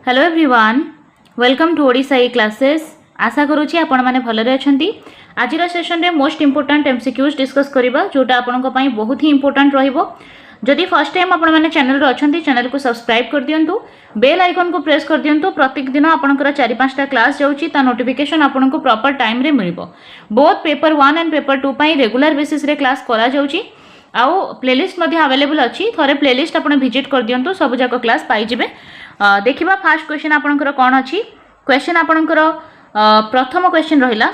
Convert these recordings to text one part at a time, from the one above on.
Hello everyone, welcome to Odisha e classes. आशा करुँची आपण मैंने भलरे अछंती। आज सेशन रे मोस्ट इंपोर्टेंट एमसीक्यूज डिस्कस करिबा जोटा आपनको पई बहुत ही इंपोर्टेंट रहिबो। जदि फर्स्ट टाइम आपण मैंने चैनल रे अछंती, चैनल को सब्सक्राइब कर दियंतु, बेल आइकन को प्रेस कर दियंतु। प्रत्येक दिन आपनकर 4-5टा क्लास जाउची, ता नोटिफिकेशन आपनको प्रॉपर टाइम रे मिलिबो। बोथ पेपर 1 एंड पेपर 2 पई रेगुलर बेसिस रे क्लास करा जाउची। आउ प्लेलिस्ट मध्ये अवेलेबल अछि, थरे प्लेलिस्ट आपण विजिट कर दियंतु, सब जाक क्लास पाई जिवे। देखिबा फर्स्ट क्वेश्चन आपनकर कोन अछि। क्वेश्चन आपनकर प्रथम क्वेश्चन रहिला,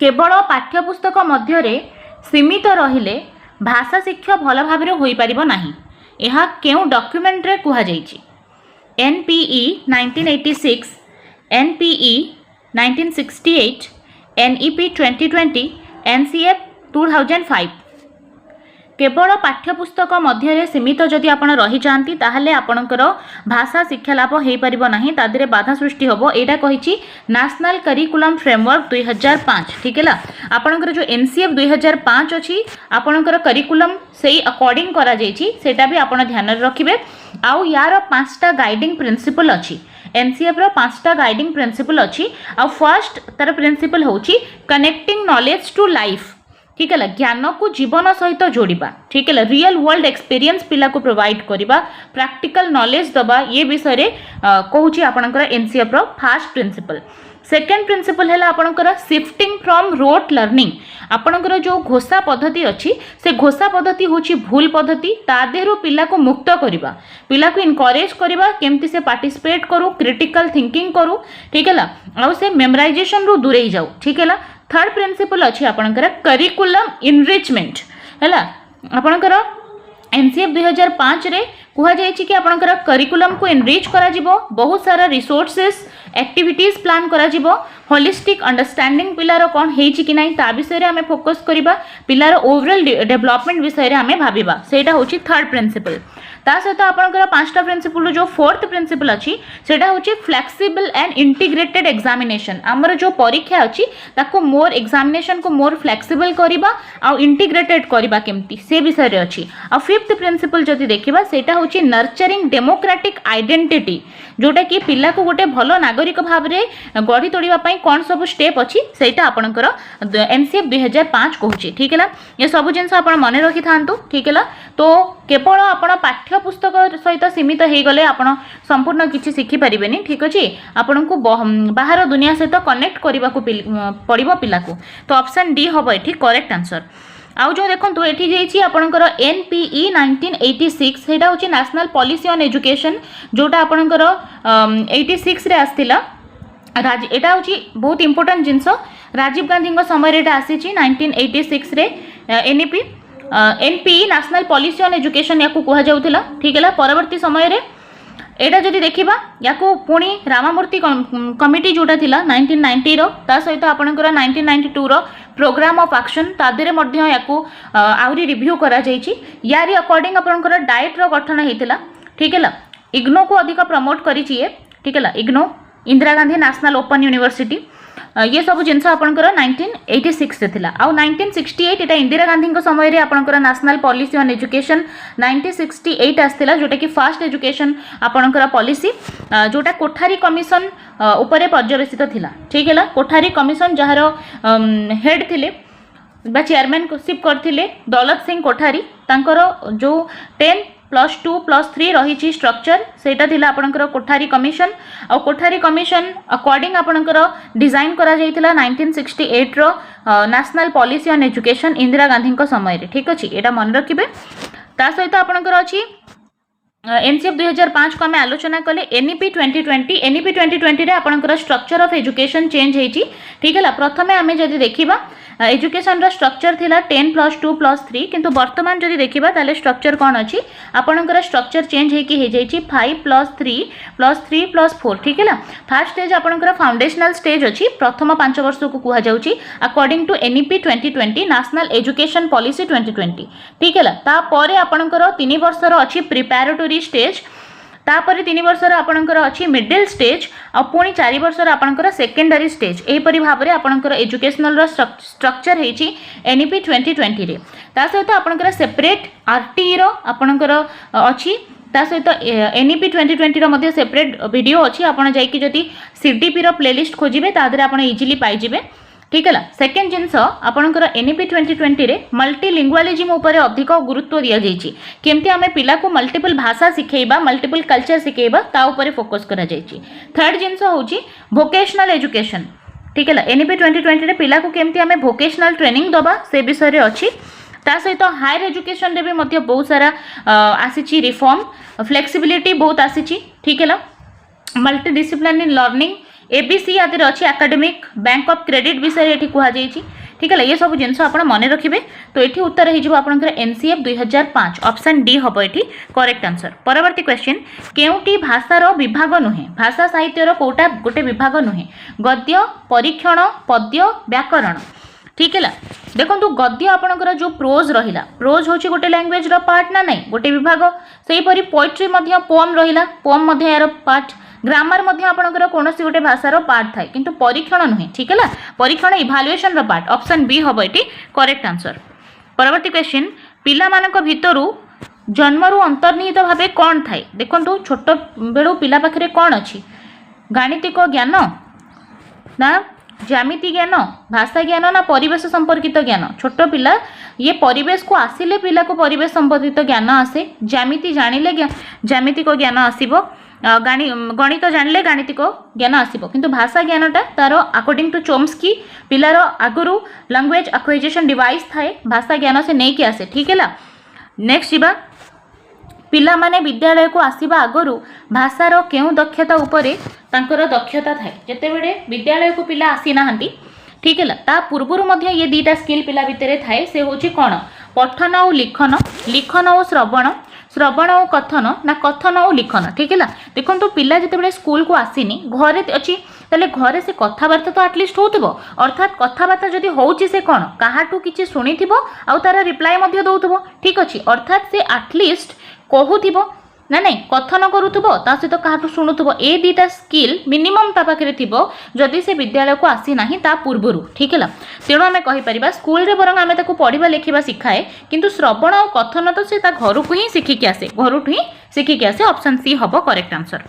केवल पाठ्यपुस्तक मध्य रे सीमित रहिले भाषा शिक्षा भल भाव रे होई परिबो नाही। एहा केउ डॉक्यूमेंट रे कुहा जाईची? NPE 1986, NPE 1968, NEP 2020, NCF 2005। केवल पाठ्यपुस्तक मध्य सीमित जदि आपण रही जाती ताहले आपणकर भाषा शिक्षा लाभ हो पारिबो नाही, तादरे बाधा सृष्टि होबो। एटा कहिची नेशनल करिकुलम फ्रेमवर्क 2005। ठीक है, आपणकर जो एनसीएफ 2005 अछि आपणकर करिकुलम सेही अकॉर्डिंग करा जाईची, सेटा भी आपण ध्यान रखिबे। आउ यार 5टा गाइडिंग प्रिंसिपल अछि। एनसीएफ रो 5टा गाइडिंग प्रिंसिपल अछि। आउ फर्स्ट तार प्रिंसिपल होची कनेक्टिंग नॉलेज टू लाइफ। ठीक है, ज्ञान को जीवन सहित जोड़िबा। ठीक है, रियल वर्ल्ड एक्सपीरियंस पिला को प्रोवाइड करिबा, प्रैक्टिकल नॉलेज दबा, ये विषय रे कहूची आपनकर NCF row first principle. Second principal है आपनकर शिफ्टिंग फ्रॉम रोट लर्निंग। आपनकर जो घोषा पद्धति अच्छी से घोषा पद्धति होची भूल पद्धति, ता देहरु पिला को मुक्त करिबा, पिला को इनकरेज करिबा केमती से पार्टिसिपेट करू, क्रिटिकल थिंकिंग करू। ठीक है, आउ से मेमोराइजेशन रु दूरे जाऊ। ठीक है, थर्ड प्रिंसिपल अच्छी आपनकर करिकुलम इनरिचमेंट है। आपनकर एनसीएफ 2005 रे कुहा जायछि कि आपनकर करिकुलम को इनरिच करा जिवो, बहुत सारा रिसोर्सेस एक्टिविटीज प्लान करा जिवो, होलिस्टिक अंडरस्टैंडिंग पिलार कोन हेछि कि नाही ता विषय रे हमें फोकस करिबा, पिलार ओवरऑल डेवलपमेंट विषय रे हमें भाबिबा। सेटा होछि थर्ड प्रिंसिपल। ता सहित आपनकर 5टा प्रिंसिपल जो फोर्थ प्रिंसिपल अछि सेटा होछि फ्लेक्सिबल एंड इंटीग्रेटेड एग्जामिनेशन। हमर जो परीक्षा अछि ताको मोर एग्जामिनेशन को मोर फ्लेक्सिबल करिबा आ इंटीग्रेटेड करिबा केमती से विषय रे अछि। आ फिफ्थ प्रिंसिपल जदि देखिबा सेटा होछि नर्चरिंग डेमोक्रेटिक आइडेंटिटी, जोटा कि पिला को गोटे भलो नागरिक भाव रे गढ़ी तोड़िबा पई कोन सब स्टेप अछि सेटा आपनकर एनसीएफ 2005 कहूछि। ठीक है, ये सब जिंस आपण मने रखि थांतु। ठीक है, तो केवल आपण पाठ्य पुस्तक सहित सीमित हो गले आपण संपूर्ण किछि शिखि परिबेनी। ठीक अछि, आपण को बाहर दुनिया सहित कनेक्ट करबा को पड़िबो पिला को। तो ऑप्शन डी हबो एठी करेक्ट आंसर। आउ जो देखंतु एठी जेछि आपणकर एनपीई 1986 सेटा होछि नेशनल पॉलिसी ऑन एजुकेशन, जोटा आपणकर 86 रे आस्थिला। एटा होछि बहुत इंपोर्टेंट जिंस, राजीव गांधी समय रे एटा आसीछि 1986 रे। NEP NPE national policy on education याकू कुहा जाउथिला। ठीक है, परवर्ती समय रे एटा जदि देखिबा याकू पुणी रामामूर्ति कमिटी जोटा थिला 1990 रो, ता सहित आपणकर 1992 रो प्रोग्राम ऑफ एक्शन ता देरे मध्य याकू आउरी रिव्यू करा जाईची। यारी अकॉर्डिंग आपणकर डाइट रो गठन हेतिला। ठीक है, इग्नो को अधिक प्रमोट करिछि ये। ठीक है, IGNOU Indira Gandhi national open university, ये सब जिनस आपणकर 1986 से थिला। आउ 1968 एटा इंदिरा गांधी समय रे आपणकर नेशनल पॉलिसी ऑन एजुकेशन 1968 आस्थिला, जोटा कि फर्स्ट एजुकेशन आपणकर पॉलिसी, जोटा कोठारी कमिशन उपरे पर्यवेसित थिला। ठीक है, कोठारी कमिशन जहार हेड थिले बा चेयरमैनशिप करथिले दौलत सिंह कोठारी, तांकर जो 10+2+3 रही स्ट्रक्चर सेटा थिला आपणकर कोठारी कमिशन। आ कोठारी कमिशन अकॉर्डिंग आपणकर डिजाइन करा जाइथिला 1968 रो national policy on education Indira Gandhi समय रे। ठीक अछि, एटा मन रखिबे। ता सहित आपणकर अछि एनसीएफ 2005 को आम आलोचना कले एनईपी 2020। एनईपी 2020 रे आपणकर स्ट्रक्चर ऑफ एजुकेशन चेंज हेछि। ठीक है, प्रथमे आमे जदि देखिबा एजुकेशन रो स्ट्रक्चर थिला 10+2+3, किंतु वर्तमान जदि देखिबा ताले स्ट्रक्चर कोन अछि आपणकर स्ट्रक्चर चेंज हेकि हे जाइछि 5+3+3+4। ठीक है, फर्स्ट स्टेज आपणकर फाउंडेशनल स्टेज अछि, प्रथम 5 वर्ष को कुहा जाउछि according to NEP 2020 national education policy 2020। ठीक है, ता परे आपणकर 3 वर्ष रो अछि प्रिपैरेटरी स्टेज, तापर 3 वर्षर आपणकर अछि मिडिल स्टेज, आ पुणी 4 वर्षर आपणकर सेकेंडरी स्टेज। एपरि भाबरे आपणकर एजुकेशनल रो स्ट्रक्चर हेछि एनईपी 2020 रे। ता सहित आपणकर सेपरेट आरटी रो आपणकर अछि ता सहित एनईपी 2020 सेपरेट वीडियो अच्छी आपड़ जाकि सीडीपी प्लेलिस्ट खोजे तादे आप इजिली पाइबे ठीक है। सेकेंड जिनस आपंकर एनईपी 2020 रे मल्टीलिंगुअलिज्म उपर अधिक गुरुत्व दि जाइए केमती आम पिला को मल्टीपल भाषा शिखेबा मल्टीपल कल्चर शिखेबा ता उपर फोकस करा जाइए। थर्ड जिनस होची वोकेशनल एजुकेशन ठीक है। एनईपी 2020 रे पिला को केमती आम वोकेशनल ट्रेनिंग दबा से विषय अच्छी ता सहित हायर एजुकेशन रे भी मध्य बहुत सारा आसी रिफॉर्म फ्लेक्सिबिलिटी बहुत आसी ठीक है। मल्टी डिसिप्लिनरी लर्निंग एबीसी आदि अच्छी एकेडमिक बैंक ऑफ क्रेडिट विषय ये कहुई ठीक है। ये सब जिनस आप मन रखिए तो ये उत्तर होकर एनसीएफ 2005 ऑप्शन डी हम ये करेक्ट आंसर। परवर्ती क्वेश्चन केउटी भाषार विभाग नुहे भाषा साहित्यर कोटा गोटे विभाग नुहे गद्य परीक्षण पद्य व्याकरण ठीक है। देखो गद्य आपणकर जो प्रोज रहा प्रोज हूँ गोटे लैंग्वेज पार्ट ना नहीं गोटे विभाग से हीपरी पोएट्री पोम रहा पोम यार पार्ट ग्रामर आपणकर कौन गोटे भाषार पार्ट थाए किंतु परीक्षण नुहे ठीक है। परीक्षण इभालुएशन पार्ट ऑप्शन बी हम ये करेक्ट आंसर। परवर्ती क्वेश्चन पिला मानक भितरु जन्मरु अंतर्निहित भावे कौन थाए देखो छोट बेलू पिला पाखे कौन अच्छी गाणितिक ज्ञान ना ज्यामिति ज्ञान भाषा ज्ञान ना परिवेश संपर्कित ज्ञान छोट पिला ये परिवेश को आसिले पिला को परिवेश संपर्कित ज्ञान आसे ज्यामिति जानिले ज्यामितिक ज्ञान आसीबो गणित जानिले गाणितिक ज्ञान आसीबो किंतु भाषा ज्ञानटा तार अकॉर्डिंग टू चोम्स्की पिलार आगुरु लैंग्वेज एक्विजिशन डिवाइस थाए भाषा ज्ञान से नहीं कि आसे ठीक है। नेक्स्ट जीवा पिला माने विद्यालय को आसीबा आगुरु भाषार केउ दक्षता उपरे तांकर दक्षता थाए जेतेबेले विद्यालय को पिला आसी नाहंती ठीक है। ता पूर्वरु मध्य ये दीटा स्किल पिला भितरे थाए से होची कोन पठन और लिखन लिखन और श्रवण श्रवण और कथन ना कथन और लिखन ठीक है। देखो पिला जिते स्कूल को आसीनी घरे अच्छी ताले घरे से कथबार्ता तो आटलिस्ट होथिबो अर्थात कथबार्ता जदि होउची से कोन काहाटू किछि सुनिथिबो आ तार रिप्लाई मध्य दउथिबो ठीक अछि अर्थात से आटलिस्ट कहूथिबो ना नहीं कथन करूथिबो ता सहित काहाटू शुणुथिबो ए दीटा स्किल मिनिमम ता पाखरे थिबो जदि से विद्यालय को आसी नाही ता पूर्वरु ठीक है। तेणु आमे कहि परिबा स्कूल रे बरंग आमे ताको पढिबा लेखिबा सिखाए किंतु श्रवण और कथन तो से ता घरु को ही सिखि के आसे घरु ही सिखि के आसे ऑप्शन सी हबो करेक्ट आंसर।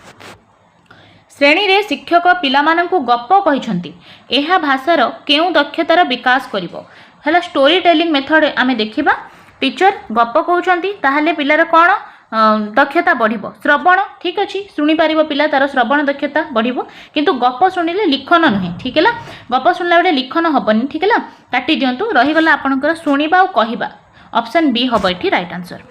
श्रेणी रे शिक्षक पिला माननकु गप्प कहिसंती एहा भाषार केउ दक्षतार विकास करिवो हला स्टोरी टेलिंग मेथड आमे देखिबा टीचर गप्प कहउचंती ताहाले पिलार कोन दक्षता बढ़िबो श्रवण ठीक अच्छी शुणी पार पिला तार श्रवण दक्षता बढ़िबो किंतु गप शुणिले लिखन नुहे ठीक है। गप शुणला बेले लिखन हबनी ठीक है काटी दिंतु रहीगला आपणकर शुणिबा और कहिबा ऑप्शन बी हम ये राइट आंसर।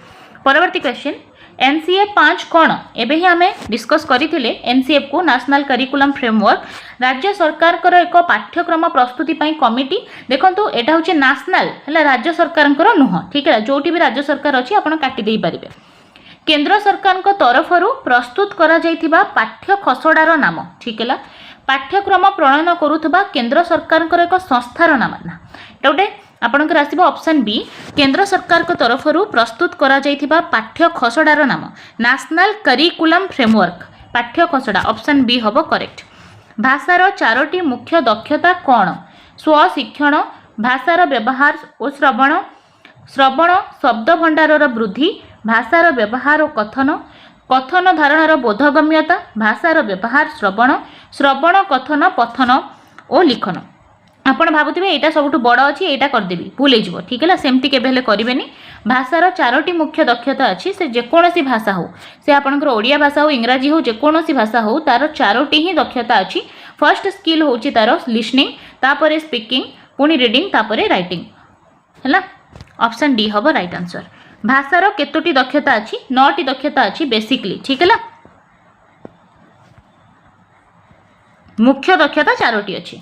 परवर्ती क्वेश्चन एनसीएफ 5 कौन एबे ही आमे डिस्कस करथिले एनसीएफ को नेशनल करिकुलम फ्रेमवर्क राज्य सरकार कर एक पाठ्यक्रम प्रस्तुति पई कमिटी देखंतु एटा होचे नेशनल हला राज्य सरकार नुह ठीक है जोटी भी राज्य सरकार अछि आपण काटी देई परिबे केंद्र सरकार तरफरु प्रस्तुत करा जाइथिबा पाठ्य खसड़ार नाम ठीक है। पाठ्यक्रम प्रणयन करुथबा केंद्र सरकार एक संस्थार नाम ना गोटे आपणकर आसीबो ऑप्शन बी केंद्र सरकार तरफरु प्रस्तुत करा जाइथिबा पाठ्य खसड़ार नाम नेशनल करिकुलम फ्रेमवर्क पाठ्य खसड़ा ऑप्शन बी हबो करेक्ट। भाषार चारोटी मुख्य दक्षता कौन स्वशिक्षण भाषार व्यवहार और श्रवण श्रवण शब्द भंडारर वृद्धि भाषार व्यवहार और कथन कथन धारणार बोधगम्यता भाषार व्यवहार श्रवण श्रवण कथन पठन और लिखन आपण भावुथिबे एटा सबुठु बड़ अछि एटा करदेबी भूल हो ठीक है सेमती केबे करेनि भाषार चारोटी मुख्य दक्षता अच्छी से जेकोसी भाषा हो से आपंकर ओडिया भाषा हो इंग्राजी हो जेकोसी भाषा हो तार चारोटी ही दक्षता अच्छी। फर्स्ट स्किल होची तार लिसनिंग तापरे स्पीकिंग पुणी रीडिंग तापरे राइटिंग है ऑप्शन डी हम राइट आंसर। भाषार केतोटी दक्षता अच्छी 9टी दक्षता अच्छी बेसिकली ठीक है मुख्य दक्षता चारोटी अच्छी।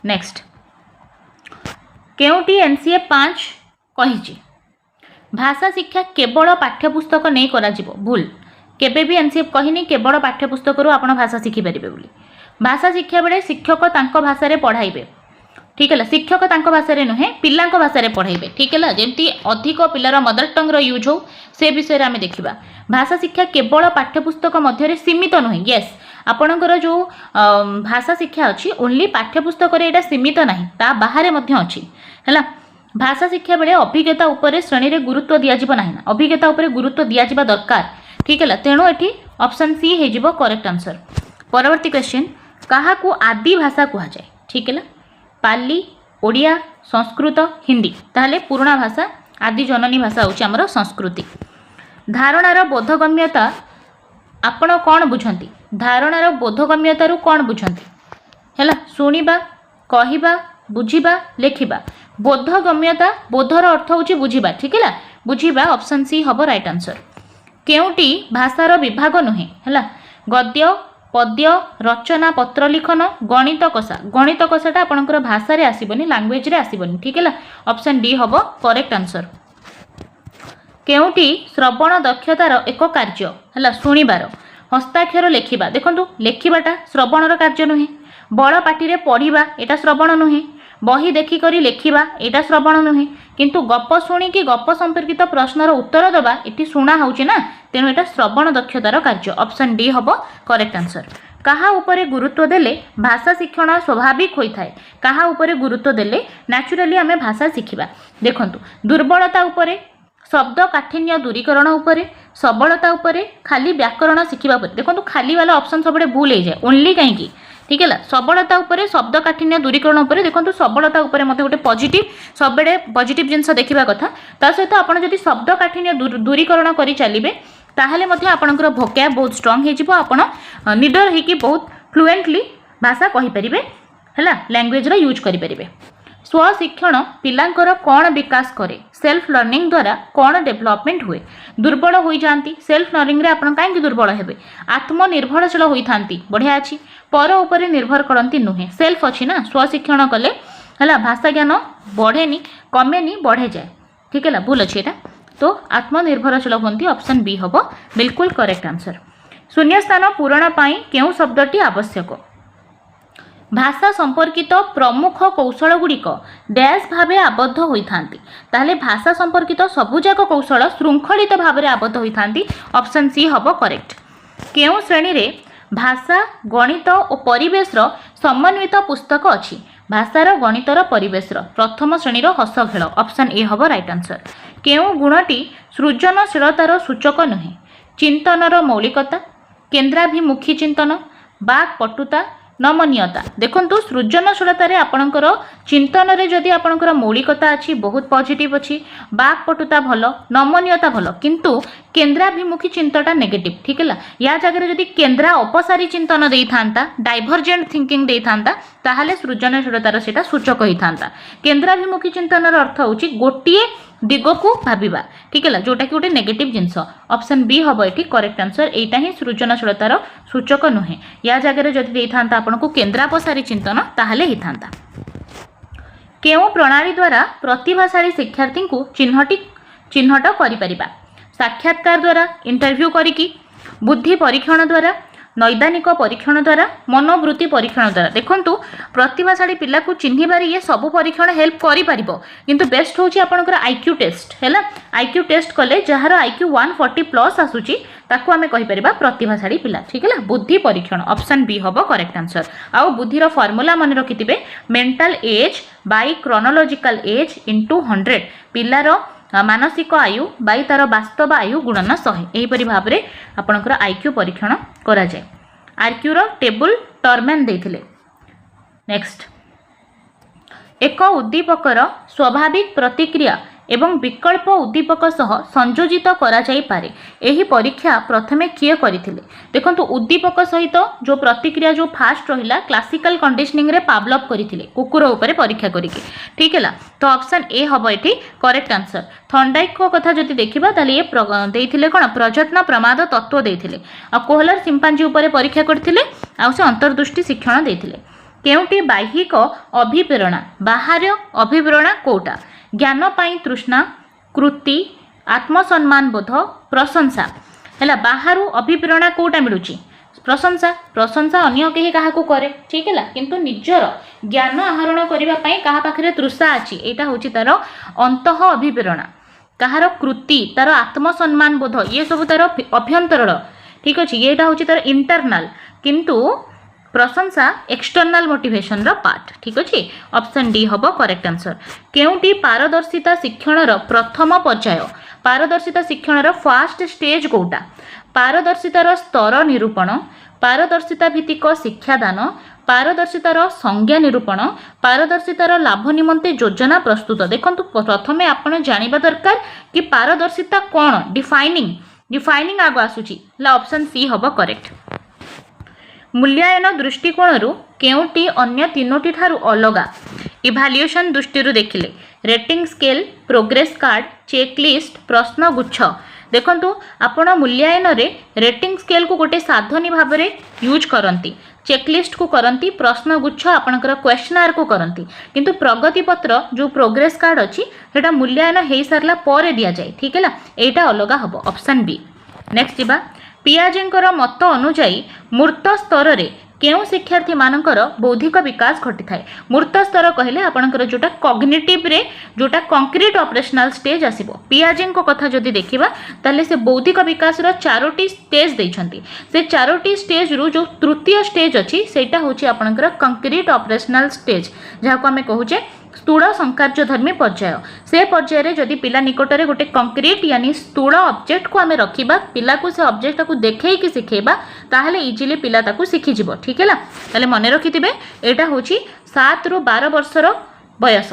नेक्स्ट केउटी एनसीएफ 5 कहिछि भाषा शिक्षा केवल पाठ्यपुस्तक नहीं करा जिवो भूल केबे भी एनसीएफ कहिनी केवल पाठ्यपुस्तक आपण भाषा शिखि पारिबे बोली भाषा शिक्षा बेले शिक्षक तांको भाषा रे पढ़ाइबे ठीक है शिक्षक तांको भाषा रे नुहे पिला भाषा रे पढ़ाइबे ठीक है जेमती अधिक पिलार मदर टंग रो यूज हो से विषय रे आमे देखिबा। भाषा शिक्षा केवल पाठ्यपुस्तक मध्य सीमित नुहे येस आपणकर जो भाषा शिक्षा अच्छी ओनली पाठ्यपुस्तक रे एटा सीमित नाही ता बाहर मध्य अच्छी है भाषा शिक्षा बेले अभिज्ञता उपरे श्रेणी रे गुरुत्व दिया जिबो नाही ना अभिज्ञता उपरे गुरुत्व दिया जिबा दरकार ठीक है तेणु एठी ऑप्शन सी हे जिबो करेक्ट आंसर। परवर्ती क्वेश्चन कहा को आदि भाषा कहा जाए ठीक है पाली ओडिया संस्कृत हिंदी ताहले पुराना भाषा आदि जननी भाषा होची हमर संस्कृति। धारणार बोधगम्यता आपण कौन बुझंती धारणार बोधगम्यता रु कौन बुझंती हैला शुणिबा कहिबा बुझिबा लेखिबा बोधगम्यता बोधर अर्थ होची बुझिबा ठीक है बुझिबा ऑप्शन सी हबो राइट आंसर। केउटी भाषार विभाग नुहे हैला गद्य पद्य रचना पत्र लिखन गणित कषाटा आपणकर भाषा रे आसीबनी लैंग्वेज रे आसीबनी ठीक है ऑप्शन डी हबो करेक्ट आंसर। केउटी श्रवण दक्षतार एक कार्य है शुणिबार हस्ताक्षर लेखिबा देखंतु लेखिबाटा श्रवणर कार्य नुहे बड़ पाटी पढ़ा एटा श्रवण नुहे बही देखिक लेखिबा एटा श्रवण नुहे किंतु गप शुणिकी गप संपर्कित प्रश्नर उत्तर दबा एटी शुणा होउची ना तेणु एटा श्रवण दक्षतार कार्य ऑप्शन डी हबो करेक्ट आंसर। कहा उपरे गुरुत्व देले भाषा शिक्षण स्वाभाविक होई थाए कहा उपरे गुरुत्व देले नेचुरली आमे भाषा शिखिबा देखंतु दुर्बलता उपरे शब्द काठिन्य दूरीकरण उपरे सबलता उपरे खाली व्याकरण शिखिबा उपरे देखंतु खाली वाला ऑप्शन सबडे भूल हो जाए ओनली कहीं ठीक है सबलता उपरे शब्द काठिन्य दूरीकरण उपरे देखंतु सबलता उपरे मते गोटे पॉजिटिव सबडे पॉजिटिव जिंस देखिबा कथा ता सहित आपण जदि शब्द काठिन्य दूरीकरण करी चलिबे ताहले मते आपणकर भोकैब बहुत स्ट्रांग हे जिवो आपण निडर हे कि बहुत फ्लुएंटली भाषा कहि परिबे हैला लैंग्वेज रो यूज करि परिबे। स्वशिक्षण पिलांकर कौन विकास करे सेल्फ लर्निंग द्वारा कौन डेवलपमेंट हुए दुर्बल हो जाती सेल्फ लर्निंग रे आपण कहीं दुर्बल हेबे आत्मनिर्भरशील होती बढ़िया अच्छी पर उपरे निर्भर करती नुहे सेल्फ अच्छी ना स्वशिक्षण कले है भाषा ज्ञान बढ़ेनी कमेनी बढ़े जाए ठीक है भूल अच्छी एटा तो आत्मनिर्भरशील होती ऑप्शन बी हम बिल्कुल करेक्ट आंसर। शून्य स्थान पूरण पाई केउ शब्दटी आवश्यक भाषा संपर्कित प्रमुख कौशल गुड़िक डैश भावे आबद्ध होइथांती ताहले भाषा संपर्कित सबुजाक कौशल श्रृंखलित भावे आबद्ध होइथांती ऑप्शन सी हबो करेक्ट। केउ श्रेणी रे भाषा गणित और परिवेश रो समन्वित पुस्तक अछि भाषार गणितर परिवेश प्रथम श्रेणी हस खेल ऑप्शन ए हबो राइट आंसर। केउ गुणटी सृजनशीलतार सूचक नुहे चिंतनर मौलिकता केन्द्राभिमुखी चिंतन बाक पटुता नमनीयता देखंतु सृजनशीलतार आपणकर चिंतन रे जदि आपणकर मौलिकता अच्छी बहुत पॉजिटिव अच्छी बाकपटुता भल नमनीयता भल किंतु केन्द्राभिमुखी चिंतनटा नेगेटिव ठीक है या जगह जदि केन्द्रा अपसारी चिंतन दे था डाइभर्जेंट थिंकिंग दे था ताहले सृजनशीलतार सेटा सूचक होता केन्द्राभिमुखी चिंतनर अर्थ होची गोटिए दिग को भाविबा ठीक है जोटा कि गोटे नेगेटिव जिनस ऑप्शन बी हम ये करेक्ट आंसर एटा ही सृजनशीलतार सूचक नुहे या जगह जदि दे था आपन को केन्द्रापसारी चिंतन ताहले ही था। केउ प्रणाली द्वारा प्रतिभाशाली शिक्षार्थी को चिन्हट करिपरिबा साक्षात्कार द्वारा इंटरव्यू करिकी बुद्धि परीक्षण द्वारा नैदानिक परीक्षण द्वारा मनोवृत्ति परीक्षण द्वारा देखंतु प्रतिभाशाली पिला को चिन्हिबार ये सब परीक्षण हेल्प करि परिबो किंतु बेस्ट होची आपनकर आईक्यू टेस्ट हैला आईक्यू टेस्ट कले जहार आईक्यू 140 प्लस आसुची ताकू आमे कहि परिबा प्रतिभाशाली पिला ठीक है बुद्धि परीक्षण ऑप्शन बी हबो करेक्ट आंसर। आउ बुद्धिर फॉर्मूला मन रखिथिबे mental age by chronological age into 100 पिलार मानसिक आयु बाई तार वास्तव आयु गुणन 100 एहीपरि भाव में आपणकर आईक्यू परीक्षण करा जाए। आईक्यूर टेबुल टर्मैन देथिले। नेक्स्ट एक उद्दीपकर स्वाभाविक प्रतिक्रिया एवं विकल्प उद्दीपक सह संयोजित करा जाई पारे एही परीक्षा प्रथमे किए करिथिले देखंतु उद्दीपक सहित जो प्रतिक्रिया जो फास्ट रहिला क्लासिकल कंडीशनिंग रे पावलव करिथिले कुकुर उपरे परीक्षा करिके ठीक है तो ऑप्शन ए हबो एठी करेक्ट आंसर। थॉर्नडाइक को कथा जति देखिबा ताले ए देथिले कोन प्रयत्न प्रमाद तत्व देथिले आ कोहलर चिंपांजी उपरे परीक्षा करथिले आ से अंतर्दृष्टि शिक्षण देथिले। केउटी बाह्यिक अभिप्रेरणा बाह्य अभिप्रेरणा कोटा ज्ञान पाई तृष्णा कृति आत्मसम्मान बोध प्रशंसा है बाहर अभिप्रेरणा कोटा मिलूची प्रशंसा प्रशंसा अन्य कहीं क्या करे ठीक है किंतु निजर ज्ञान आहरण करने क्या पाखे तृषा अच्छी यहाँ हूँ तार अंत अभिप्रेरणा कहार कृति तार आत्मसम्मान बोध ये सब तार अभ्यंतर ठीक अच्छे ये हूँ तार इंटरनाल किंतु प्रशंसा एक्सटर्नाल मोटिवेशन रो पार्ट। ठीक अच्छे, ऑप्शन डी हम करेक्ट आंसर। केउटी पारदर्शिता शिक्षण रो प्रथम पर्याय, पारदर्शिता शिक्षण रो फर्स्ट स्टेज कोटा, पारदर्शितार स्तर निरूपण, पारदर्शिता भित्तिक शिक्षादान, पारदर्शितार संज्ञा निरूपण, पारदर्शितार लाभ निमंते योजना प्रस्तुत। देखो प्रथम आपण जानिबा दरकार कि पारदर्शिता कौन, डिफाइनिंग आग आसुची, ऑप्शन सी हम करेक्ट। मूल्यायन दृष्टिकोण केउटी अन्य तीनोटी ठारू अलगा, इभाल्युएशन दृष्टि देखिले rating scale, progress card, checklist, प्रश्नगुच्छ। देखंतु आपण मूल्यायन रे रेटिंग स्केल को गोटे साधनी भाव में यूज करती, चेकलिस्ट को करती, प्रश्नगुच्छ आपणकर क्वेश्चनार को करती, किंतु प्रगति पत्र जो प्रोग्रेस कार्ड अच्छी सेटा मूल्यायन हो सारा पर दि जाए। ठीक है, यहाँ अलग हम, ऑप्शन बी। नेक्स्ट जीवा, पियाजेंकर मत अनुजाई मूर्त स्तर रे केउ शिक्षार्थी मानकर बौद्धिक विकास घटी थाए। मूर्त स्तर कहले आपणकर जोटा कॉग्निटिव रे जोटा कंक्रीट ऑपरेशनल स्टेज आसीबो। पियाजे को कथा जदि देखिबा ताले से बौद्धिक विकास रो चारोटी स्टेज देइछंती, से चारोटी स्टेज रु जो तृतीय स्टेज अछि सेटा होछि आपणकर कंक्रीट ऑपरेशनल स्टेज, जहा को हमें कहूचे स्थूल संकार्यधर्मी पर्याय। से पर्याय जदि पिला निकटरे गोटे कंक्रीट यानी स्थूल ऑब्जेक्ट को आमे रखिबा, पिला को से ऑब्जेक्ट को देखै कि सिखेबा, ताहले इजीली पिला ताकू सिखि जिवो। ठीक है, ताले मने रखिथिबे एटा होछि 7 रु 12 वर्षर बयस,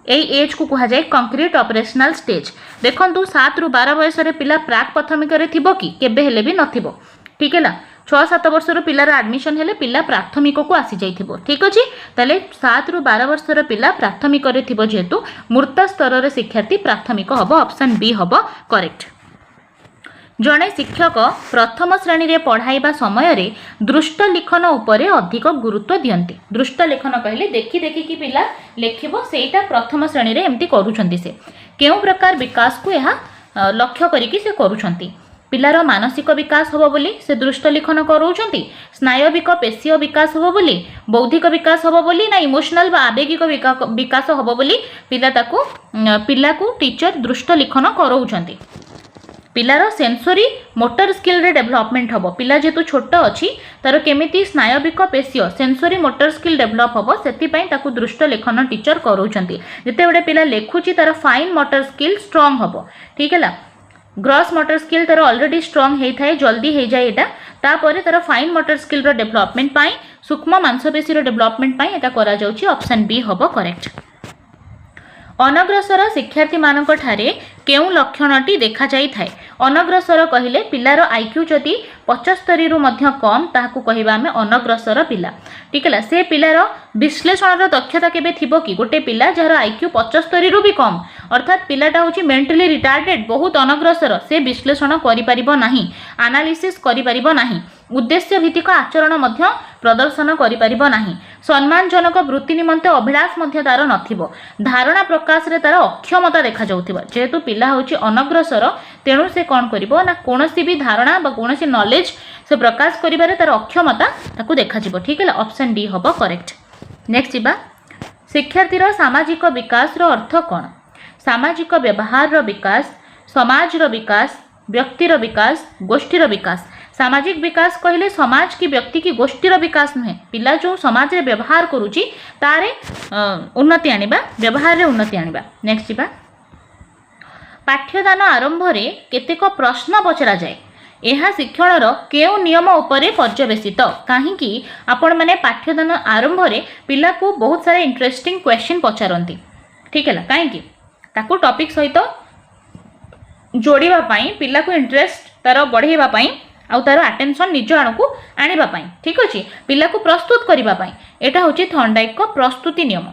एई एज को कहा जाए कंक्रीट ऑपरेशनल स्टेज। देखंतु 7 रु 12 बयस रे पिला प्राक प्राथमिक रे थिबो कि केबे हेले भी नथिबो। ठीक है, 6-7 वर्षर पिलार एडमिशन हेले पिला प्राथमिक को आसी जाइथिबो। ठीक अछि, ताले 7 रु 12 वर्षर पिला प्राथमिक रे थिबो, जेहेतु मूर्त स्तर रे शिक्षार्थी प्राथमिक हबो, ऑप्शन बी हबो करेक्ट। जड़े शिक्षक प्रथम श्रेणी रे पढ़ाइबा समय रे दृष्ट लिखन उपरे अधिक गुरुत्व दियंती। दृष्ट लिखन कहले देखि देखि कि पिला लेखिबो, सेटा प्रथम श्रेणी रे एमती करूछंती। से केउ प्रकार विकास को यह लक्ष्य करिकि से करूछंती। पिलार मानसिक विकास होबो बोली से दृष्ट लिखन करूछंती, स्नायविक पेशीय विकास होबो बोली, बौद्धिक विकास होबो बोली, ना इमोशनल बा आवेगिक विकास होबो बोली पिला को टीचर दृष्ट लिखन करूछंती। पिलार सेंसरी मोटर स्किल रे डेवलपमेंट होबो। पिला जेतु छोट अछि तार केमिति स्नायविक पेशीय सेंसरी मोटर स्किल डेवलप होबो, सेति पई ताकू दृष्ट लेखन टीचर करूछंती। जेते बडे पिला लेखुची तार फाइन मोटर स्किल स्ट्रांग होबो। ठीक है, ग्रॉस मोटर स्किल तार ऑलरेडी स्ट्रांग हे थाए, जल्दी हे जाए एटा, तापरे तार फाइन मोटर स्किल रो डेवलपमेंट पाई, सूक्ष्म मांसपेशी रो डेवलपमेंट पाई एटा करा जाउची, ऑप्शन बी होबो करेक्ट। अनग्रसर शिक्षार्थी मानक ठारे केउ लक्षणटी देखा जाई थाए। अनग्रसर कहिले पिलार आईक्यू जदि 75 रु मध्य कम ताहाकू कहिबा आमे अनग्रसर पिला। ठीक है, से पिलार विश्लेषण दक्षता केबे थिबो कि गोटे पिला जार आईक्यू 75 रु भी कम, अर्थात पिलाटा होची मेंटली रिटार्डेड, बहुत अनग्रसर, से विश्लेषण करि परिबो नाही, एनालिसिस करि परिबो नाही, उद्देश्य भित्तिक आचरण मध्य प्रदर्शन करि परिबो नाही, सम्मानजनक वृत्ति निमंते अभिलाष मध्य तार नथिबो, धारणा प्रकाश रे तार अक्षमता देखा जाउथिबो। जेहेतु पिला होची अनग्रसर, तेणु से कौन करिबो ना कोनोसी भी धारणा बा कोनोसी नॉलेज से प्रकाश करिबारे तार अक्षमता ताकू देखा जिवो। ठीक है, ऑप्शन डी हबो करेक्ट। नेक्स्ट जीवा, शिक्षार्थीर सामाजिक विकास रो अर्थ कौन? सामाजिक व्यवहार रो विकास, समाज रो विकास, व्यक्तिर विकास, गोष्ठीर विकास। सामाजिक विकास कहले समाज की व्यक्ति की गोष्ठीर विकास नुहे, पिला जो समाज रे व्यवहार करूची तारे उन्नति आनिबा, व्यवहार रे उन्नति आनिबा। नेक्स्ट जीवा, पाठ्यदान आरंभ रे केतेक प्रश्न पचरा जाए। यह शिक्षणर केउ नियम उपरे पर्यवेसित? कहीं आपण मैंने पाठ्यदान आरंभ रे पिला को बहुत सारे इंटरेस्टिंग क्वेश्चन पचारती। ठीक है, कहीं ताकू टॉपिक सहित जोड़िबा पई, पिला को इंटरेस्ट तार बढ़ेबा पई, आउ तार अटेंशन निज आड़ को आनिबा पई। ठीक अच्छे, पिला को प्रस्तुत करिबा पई, एटा होची थॉर्नडाइक को प्रस्तुति नियम।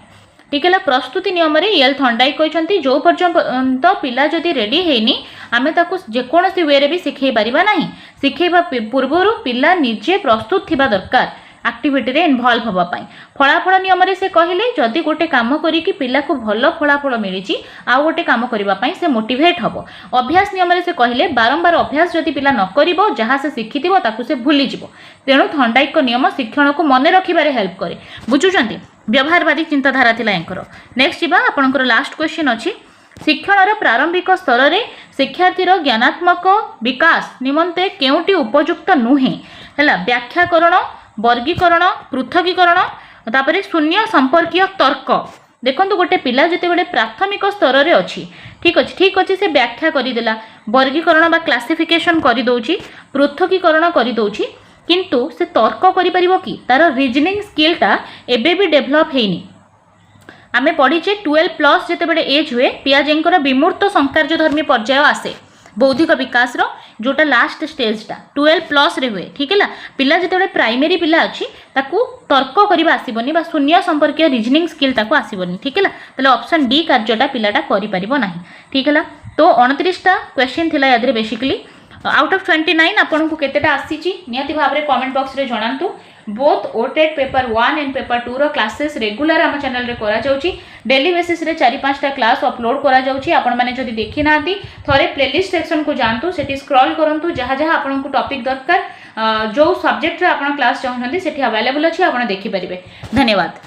ठीक है, प्रस्तुति नियम रे एल थॉर्नडाइक कहते जो पर्यंत पिला जदि रेडी हेनी आमे ताकू जेकोसी वे रे भी शिखै पारिबा नाही। शिखैबा पूर्वरु पिला निजे प्रस्तुत थिबा दरकार एक्टिविटी रे इन्वॉल्व होबा पई। फलाफल नियम रे से कहिले जदि गोटे काम करी कि पिला को भल फलाफल मिलिची आ गोटे काम करिबा पई से मोटिवेट होबो। अभ्यास नियम रे से कहिले बारंबार अभ्यास जदि पिला न करिवो जहा से शिखिथिबो ताकू से भूली जिवो। तेणु थॉर्नडाइक को नियम शिक्षण को मन रखिबारे हेल्प करे। बुझुचंती, व्यवहारवादी चिंताधारा थिला एंकर। नेक्स्ट जीवा, आपनकर लास्ट क्वेश्चन अछि, शिक्षणर प्रारंभिक स्तर रे शिक्षार्थीर ज्ञानात्मक विकास निमंते केउटी उपयुक्त नुहे? हैला व्याख्याकरण, वर्गीकरण पृथकीकरण तापर शून्य संपर्कीय तर्क देखो गोटे पिला जिते प्राथमिक स्तर में अच्छी ठीक अच्छे से व्याख्या करदेला वर्गीकरण बा क्लासिफिकेशन करदे पृथकीकरण करदे किंतु से तर्क करिपरिबो कि तार रीजनिंग स्किलटा एबे भी डेभलप हेनी आमे पढ़ीचे 12+ जिते एज हुए पियाजेंकर विमूर्त संकार्यधर्मी पर्याय आसे बौद्धिक विकास रो जोटा लास्ट स्टेजटा 12+ रे हुए ठीक है पिला जिते प्राइमरी पिला अच्छी ताकू तर्क करवा आसबनी बा शून्य संपर्कीय रीजनिंग स्किल ताकू आसबनी ठीक है ताले ऑप्शन डी कार्यटा पिलाटा करि परिबो नाही ठीक है तो 29टा क्वेश्चन थिला यादरे बेसिकली आउट ऑफ 29 आपन को केतेटा आसीची नियति भाबरे कमेंट बॉक्स रे जणांतु both OTET paper 1 and paper 2 रो क्लासेस रेगुलर आम चैनल रे करा जाउची डेली बेसिस रे 4-5टा क्लास अपलोड करा जाउची आपण माने जदी देखि नाती थरे प्लेलिस्ट सेक्शन को जानतु सेठी स्क्रॉल करंतु जहा जहा आपन को टॉपिक दरकार जो सब्जेक्ट रे आपण क्लास चाहउछंती सेठी अवेलेबल अछि आपण देखि परिबे धन्यवाद।